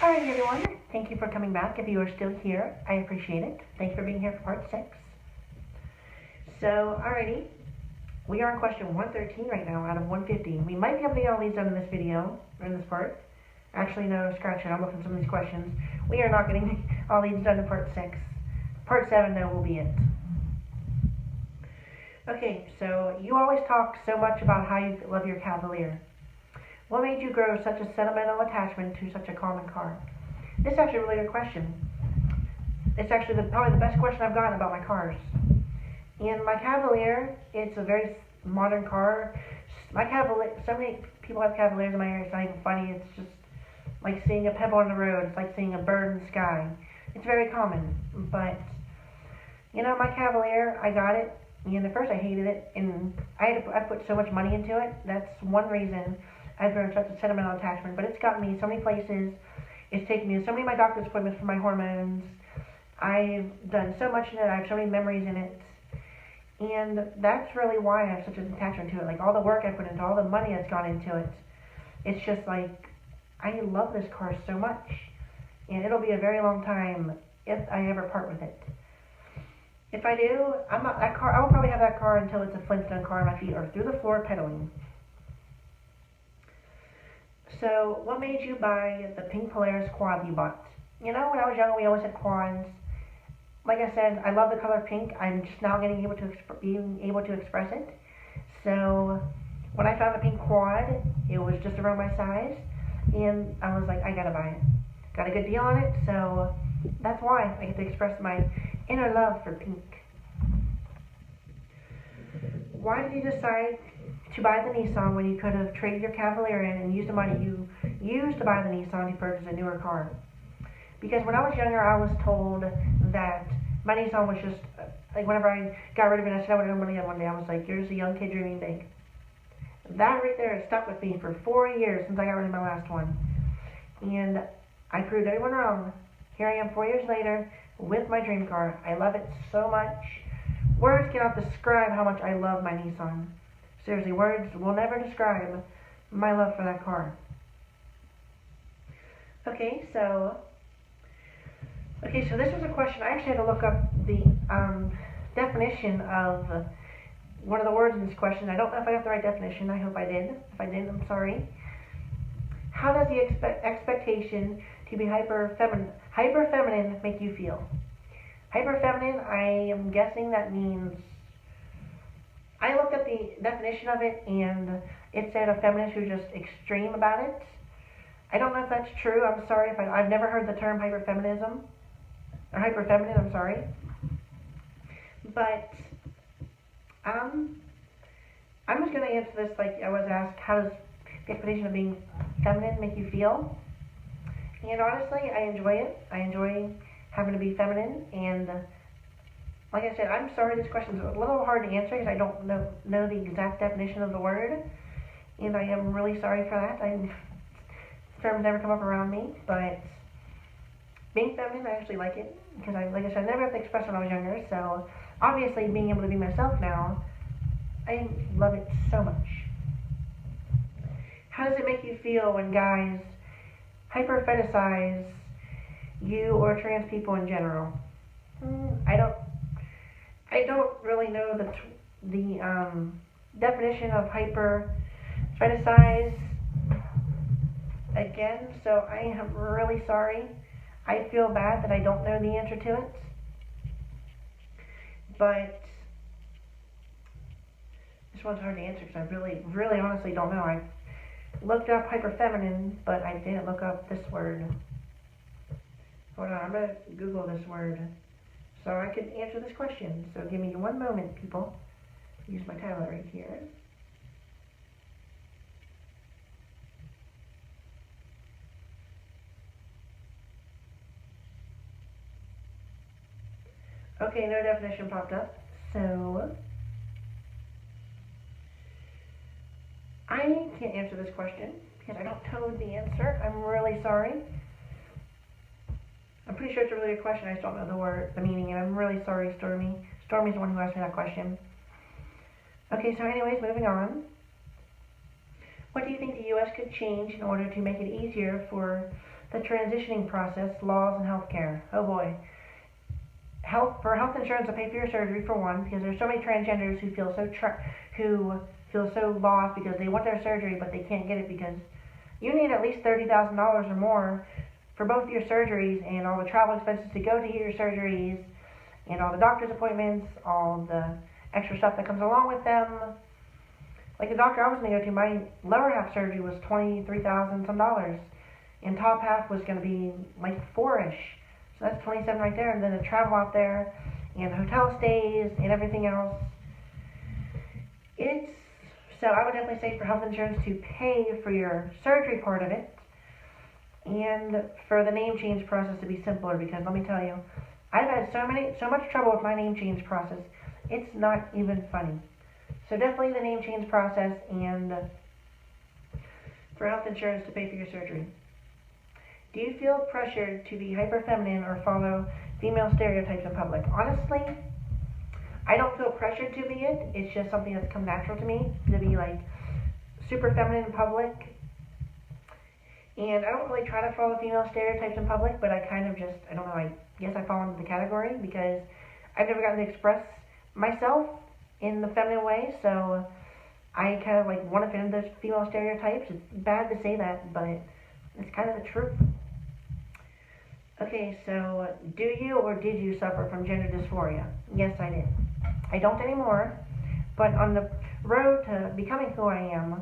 Alright everyone, thank you for coming back. If you are still here, I appreciate it. Thank you for being here for part 6. So, alrighty, we are on question 113 right now out of 150. We might be able to get all these done in this video, or in this part. Actually, no, scratch it, I'm looking at some of these questions. We are not getting all these done in part 6. Part 7, though, will be it. Okay, so you always talk so much about how you love your Cavalier. What made you grow such a sentimental attachment to such a common car? This is actually a really good question. It's actually probably the best question I've gotten about my cars. And my Cavalier, it's a very modern car. My Cavalier, so many people have Cavaliers in my area, it's not even funny. It's just like seeing a pebble on the road. It's like seeing a bird in the sky. It's very common. But, you know, my Cavalier, I got it. And at first I hated it. And I put so much money into it. That's one reason I've grown such a sentimental attachment, but it's gotten me so many places. It's taken me to so many of my doctor's appointments for my hormones. I've done so much in it. I have so many memories in it. And that's really why I have such an attachment to it. Like all the work I put into, all the money that's gone into it. It's just like, I love this car so much. And it'll be a very long time if I ever part with it. If I do, I will probably have that car until it's a Flintstone car and my feet are through the floor pedaling. So, what made you buy the pink Polaris quad you bought? You know, when I was young, we always had quads. Like I said, I love the color pink. I'm just now being able to express it. So, when I found the pink quad, it was just around my size, and I was like, I gotta buy it. Got a good deal on it, so that's why I get to express my inner love for pink. Why did you decide to buy the Nissan when you could have traded your Cavalier in and used the money you used to buy the Nissan to purchase a newer car? Because when I was younger, I was told that my Nissan was just, like whenever I got rid of it, I said I would have money one day. I was like, you're just a young kid dreaming big. That right there has stuck with me for 4 years since I got rid of my last one. And I proved everyone wrong. Here I am 4 years later with my dream car. I love it so much. Words cannot describe how much I love my Nissan. Seriously, words will never describe my love for that car. Okay, so this was a question. I actually had to look up the definition of one of the words in this question. I don't know if I got the right definition. I hope I did. If I didn't, I'm sorry. How does the expectation to be hyper-feminine make you feel? Hyper-feminine, I am guessing that means... I looked at the definition of it, and it said a feminist who's just extreme about it. I don't know if that's true. I'm sorry if I've never heard the term hyperfeminism, or hyperfeminine, I'm sorry. But, I'm just going to answer this like I was asked, how does the expectation of being feminine make you feel? And honestly, I enjoy it. I enjoy having to be feminine, and like I said, I'm sorry this question is a little hard to answer because I don't know the exact definition of the word, and I am really sorry for that. Terms never come up around me, but being feminine, I actually like it because like I said, I never had to express when I was younger, so obviously being able to be myself now, I love it so much. How does it make you feel when guys hyper-fetishize you or trans people in general? I don't really know the definition of hyper-fetishize again, so I am really sorry. I feel bad that I don't know the answer to it, but this one's hard to answer because I really honestly don't know. I looked up hyper-feminine, but I didn't look up this word. Hold on, I'm going to Google this word so I can answer this question. So give me one moment, people. Use my tablet right here. Okay, no definition popped up. So I can't answer this question because I don't know the answer. I'm really sorry. I'm pretty sure it's a really good question. I just don't know the meaning, and I'm really sorry, Stormy. Stormy's the one who asked me that question. Okay, so anyways, moving on. What do you think the U.S. could change in order to make it easier for the transitioning process, laws, and healthcare. Oh boy. Health insurance to pay for your surgery for one, because there's so many transgenders who feel so lost because they want their surgery but they can't get it because you need at least $30,000 or more for both your surgeries and all the travel expenses to go to your surgeries and all the doctor's appointments, all the extra stuff that comes along with them. Like the doctor I was going to go to, my lower half surgery was $23,000 some dollars, and top half was going to be like $4-ish. So that's $27 right there, and then the travel out there, and the hotel stays, and everything else. So I would definitely say for health insurance to pay for your surgery part of it, and for the name change process to be simpler, because let me tell you, I've had so much trouble with my name change process, it's not even funny. So definitely the name change process, and for health insurance to pay for your surgery. Do you feel pressured to be hyper feminine or follow female stereotypes in public? Honestly, I don't feel pressured to be it. It's just something that's come natural to me to be like super feminine in public. And I don't really try to follow female stereotypes in public, but I kind of just, I don't know, I guess I fall into the category because I've never gotten to express myself in the feminine way, so I kind of like want to fit into those female stereotypes. It's bad to say that, but it's kind of the truth. Okay, so do you or did you suffer from gender dysphoria? Yes, I did. I don't anymore, but on the road to becoming who I am,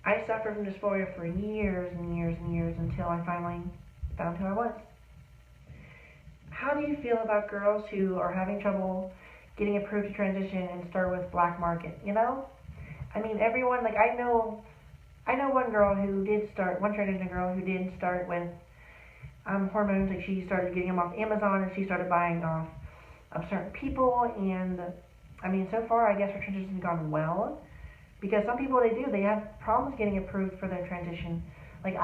I suffered from dysphoria for years and years and years until I finally found who I was. How do you feel about girls who are having trouble getting approved to transition and start with black market? You know? I mean, everyone, like, I know one girl who did start, one transgender girl who did start with hormones. Like, she started getting them off Amazon, and she started buying off of certain people, and I mean, so far, I guess her transition has gone well, because some people, they have problems getting approved for their transition. Like,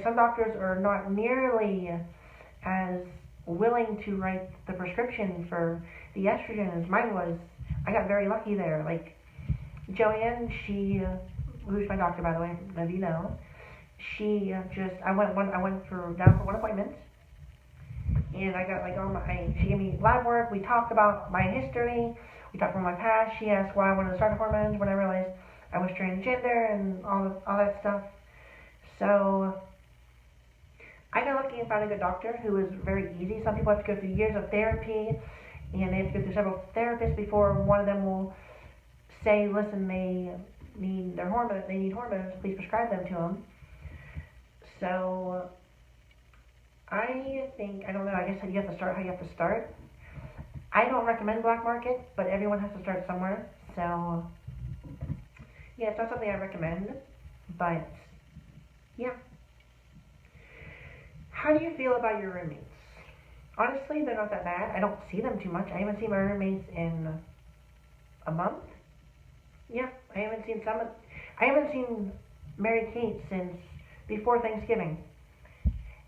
some doctors are not nearly as willing to write the prescription for the estrogen as mine was. I got very lucky there. Like, Joanne, who's my doctor, by the way, as you know, I went down for one appointment, and I got like she gave me lab work. We talked about my history. We talked about my past. She asked why I wanted to start hormones when I realized I was transgender and all that stuff. So I got lucky and found a good doctor who was very easy. Some people have to go through years of therapy, and they have to go through several therapists before one of them will say, listen, they need hormones, please prescribe them to them. So I don't know, I guess you have to start how you have to start. I don't recommend black market, but everyone has to start somewhere. So yeah, it's not something I recommend, but yeah. How do you feel about your roommates? Honestly, they're not that bad. I don't see them too much. I haven't seen my roommates in a month. Yeah, I haven't seen Mary Kate since before Thanksgiving.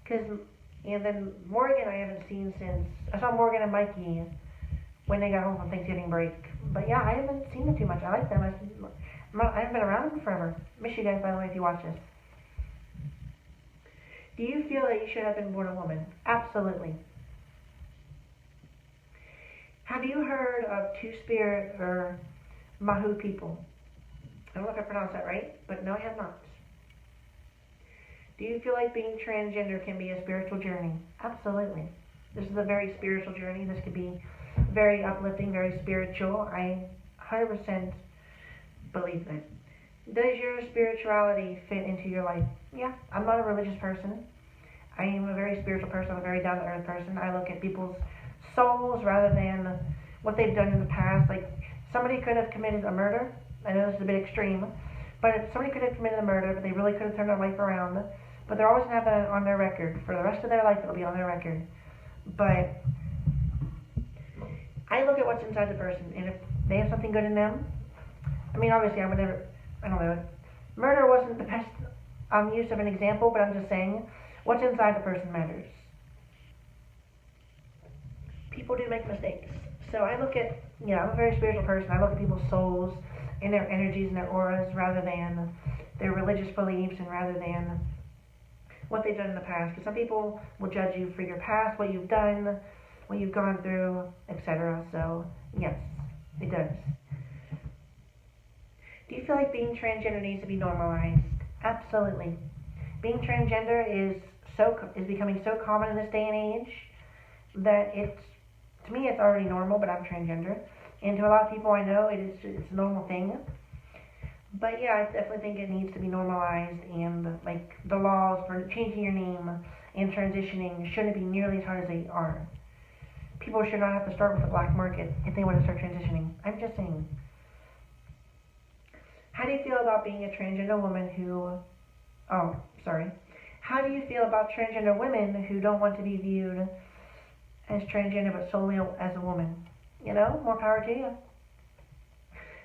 And then Morgan I haven't seen since, I saw Morgan and Mikey when they got home from Thanksgiving break. But yeah, I haven't seen them too much. I like them. I haven't been around them forever. Miss you guys, by the way, if you watch this. Do you feel that you should have been born a woman? Absolutely. Have you heard of Two-Spirit or Mahu people? I don't know if I pronounced that right, but no, I have not. Do you feel like being transgender can be a spiritual journey? Absolutely. This is a very spiritual journey. This could be very uplifting, very spiritual. I 100% believe that. Does your spirituality fit into your life? Yeah, I'm not a religious person. I am a very spiritual person. I'm a very down-to-earth person. I look at people's souls rather than what they've done in the past. Like, somebody could have committed a murder. I know this is a bit extreme, but if somebody could have committed a murder, but they really could have turned their life around. But they're always going to have that on their record. For the rest of their life, it'll be on their record. But I look at what's inside the person, and if they have something good in them, I mean, obviously, I don't know, murder wasn't the best use of an example, but I'm just saying, what's inside the person matters. People do make mistakes. So I look at, I'm a very spiritual person. I look at people's souls and their energies and their auras rather than their religious beliefs and rather than what they've done in the past. Because some people will judge you for your past, what you've done, what you've gone through, etc. So, yes, it does. Do you feel like being transgender needs to be normalized? Absolutely. Being transgender is becoming so common in this day and age that to me it's already normal, but I'm transgender. And to a lot of people I know, it's a normal thing. But yeah, I definitely think it needs to be normalized, and like the laws for changing your name and transitioning shouldn't be nearly as hard as they are. People should not have to start with the black market if they want to start transitioning. I'm just saying. How do you feel about being a transgender woman How do you feel about transgender women who don't want to be viewed as transgender but solely as a woman? You know, more power to you.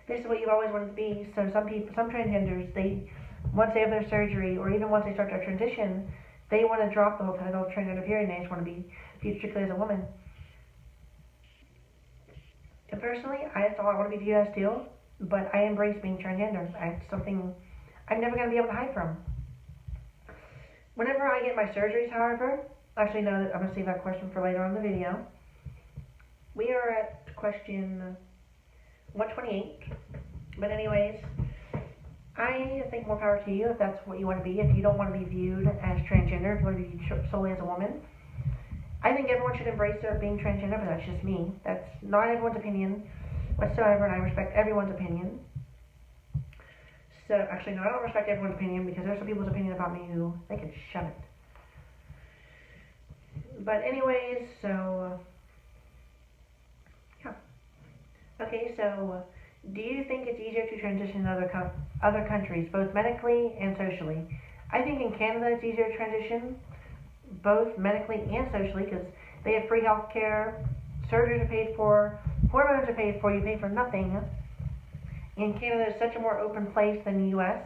This is what you've always wanted to be. So some transgenders, once they have their surgery, or even once they start their transition, they want to drop the whole title of transgender period, and they just want to be viewed strictly as a woman. And personally, I want to be viewed as too, but I embrace being transgender. It's something I'm never going to be able to hide from. Whenever I get my surgeries, however, actually no, I'm going to save that question for later on in the video. We are at question 128. But anyways, I think more power to you if that's what you want to be. If you don't want to be viewed as transgender, if you want to be solely as a woman, I think everyone should embrace their being transgender, but that's just me. That's not everyone's opinion whatsoever, and I respect everyone's opinion. So, actually, no, I don't respect everyone's opinion, because there's some people's opinion about me who they can shove it. But anyways, so yeah. Okay, so do you think it's easier to transition in other countries, both medically and socially? I think in Canada it's easier to transition, both medically and socially, because they have free health care, surgeries are paid for, hormones are paid for, you pay for nothing. And Canada is such a more open place than the U.S.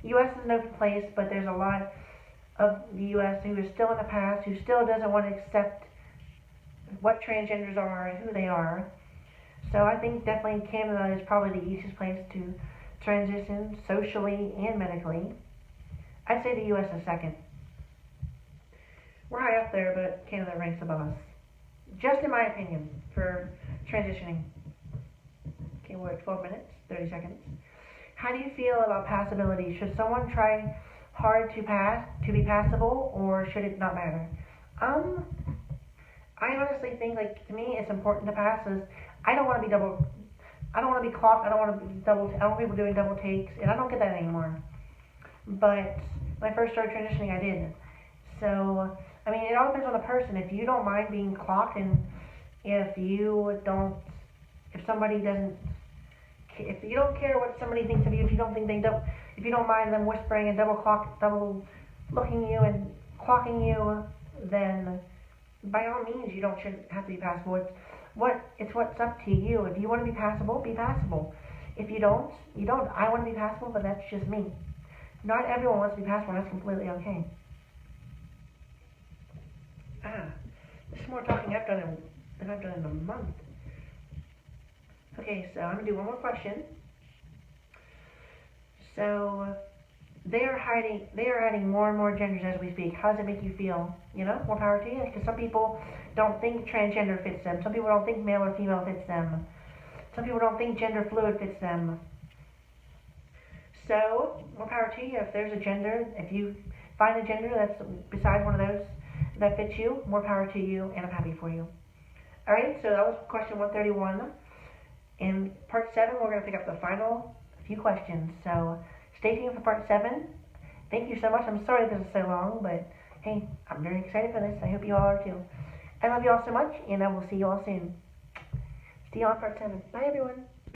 U.S. is an open place, but there's a lot of the U.S. who is still in the past, who still doesn't want to accept what transgenders are and who they are. So I think definitely Canada is probably the easiest place to transition socially and medically. I'd say the U.S. is second. We're high up there, but Canada ranks above us. Just in my opinion, for transitioning. Okay, we're at 12 minutes, 30 seconds. How do you feel about passability? Should someone try hard to be passable, or should it not matter? I honestly think, like, to me, it's important to pass. I don't want to be clocked. I don't want people doing double takes, and I don't get that anymore. But when I first started transitioning, I did. So, I mean, it all depends on the person. If you don't mind being clocked, and if you don't care what somebody thinks of you, if you don't mind them whispering and double looking you and clocking you, then by all means you shouldn't have to be passable. It's what's up to you. If you want to be passable, be passable. If you don't, you don't. I want to be passable, but that's just me. Not everyone wants to be passable, and that's completely okay. This is more talking than I've done in a month. Okay, so I'm going to do one more question. So, they are adding more and more genders as we speak. How does it make you feel? You know, more power to you. Because some people don't think transgender fits them. Some people don't think male or female fits them. Some people don't think gender fluid fits them. So, more power to you. If there's a gender, if you find a gender that's besides one of those that fits you, more power to you, and I'm happy for you. Alright, so that was question 131. In part 7, we're going to pick up the final few questions. So, stay tuned for part 7. Thank you so much. I'm sorry this is so long, but hey, I'm very excited for this. I hope you all are too. I love you all so much, and I will see you all soon. See you on part 7. Bye, everyone.